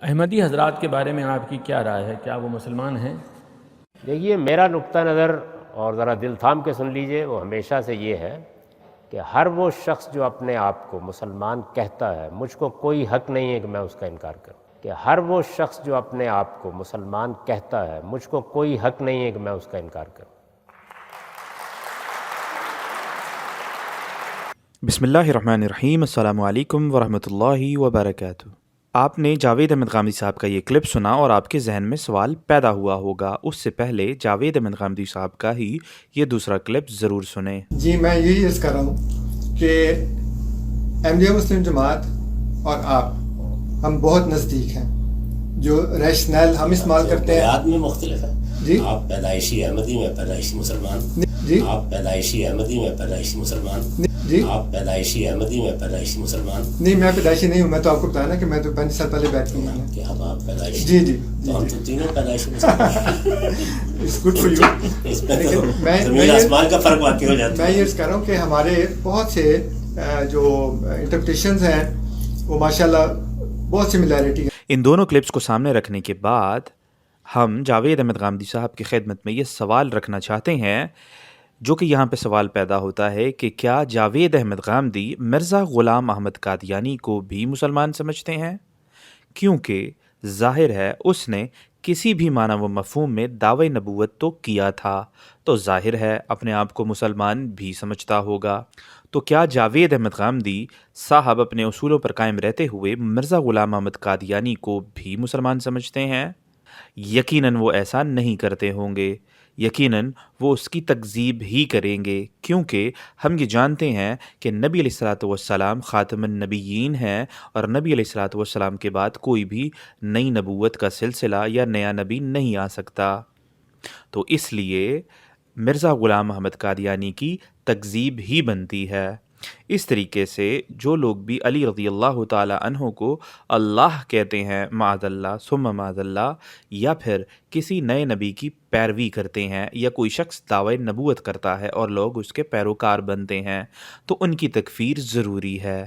احمدی حضرات کے بارے میں آپ کی کیا رائے ہے؟ کیا وہ مسلمان ہیں؟ دیکھیے، میرا نقطہ نظر اور ذرا دل تھام کے سن لیجئے، وہ ہمیشہ سے یہ ہے کہ ہر وہ شخص جو اپنے آپ کو مسلمان کہتا ہے، مجھ کو کوئی حق نہیں ہے کہ میں اس کا انکار کروں، کہ ہر وہ شخص جو اپنے آپ کو مسلمان کہتا ہے، مجھ کو کوئی حق نہیں ہے کہ میں اس کا انکار کروں۔ بسم اللہ الرحمن الرحیم۔ السلام علیکم ورحمۃ اللہ وبرکاتہ۔ آپ نے جاوید احمد غامدی صاحب کا یہ کلپ سنا اور آپ کے ذہن میں سوال پیدا ہوا ہوگا۔ اس سے پہلے جاوید احمد غامدی صاحب کا ہی یہ دوسرا کلپ ضرور سنیں۔ جی، میں یہی عرض کر رہا ہوں کہ احمدیہ مسلم جماعت اور آپ ہم بہت نزدیک ہیں۔ جو ریشنل ہم استعمال کرتے ہیں بنیاد میں مختلف ہے۔ جی، آپ پیدائشی احمدی میں پیدائشی مسلمان، جی، آپ پیدائشی احمدی میں پیدائشی مسلمان، جی، آپ پیدائشی احمدی میں پیدائشی مسلمان، نہیں میں پیدائشی نہیں ہوں۔ میں تو آپ کو بتایا نا کہ میں تو 35 سال پہلے بیٹھ ہوں۔ کہ اب آپ پیدائشی، جی جی تو ہم تو تینوں پیدائشی مسلمان۔ It's good for you. اس میں تو زمین آسمان کا فرق واقع ہو جاتا میں ہے۔ یہ عرض کر رہا ہوں کہ ہمارے بہت سے جو انٹرپریٹیشنز ہیں وہ ماشاءاللہ بہت سملیرٹی ہے۔ ان دونوں کلپس کو سامنے رکھنے کے بعد ہم جاوید احمد غامدی صاحب کی خدمت میں یہ سوال رکھنا چاہتے ہیں، جو کہ یہاں پہ سوال پیدا ہوتا ہے کہ کیا جاوید احمد غامدی مرزا غلام احمد قادیانی کو بھی مسلمان سمجھتے ہیں؟ کیونکہ ظاہر ہے اس نے کسی بھی معنی و مفہوم میں دعوی نبوت تو کیا تھا، تو ظاہر ہے اپنے آپ کو مسلمان بھی سمجھتا ہوگا۔ تو کیا جاوید احمد غامدی صاحب اپنے اصولوں پر قائم رہتے ہوئے مرزا غلام احمد قادیانی کو بھی مسلمان سمجھتے ہیں؟ یقیناً وہ ایسا نہیں کرتے ہوں گے، یقیناً وہ اس کی تکذیب ہی کریں گے، کیونکہ ہم یہ جانتے ہیں کہ نبی علیہ الصلاۃ والسلام خاتم النبیین ہیں، اور نبی علیہ الصلاۃ والسلام کے بعد کوئی بھی نئی نبوت کا سلسلہ یا نیا نبی نہیں آ سکتا۔ تو اس لیے مرزا غلام احمد قادیانی کی تکذیب ہی بنتی ہے۔ اس طریقے سے جو لوگ بھی علی رضی اللہ تعالی عنہ کو اللہ کہتے ہیں، معاذ اللہ ثم معاذ اللہ، یا پھر کسی نئے نبی کی پیروی کرتے ہیں، یا کوئی شخص دعوی نبوت کرتا ہے اور لوگ اس کے پیروکار بنتے ہیں، تو ان کی تکفیر ضروری ہے۔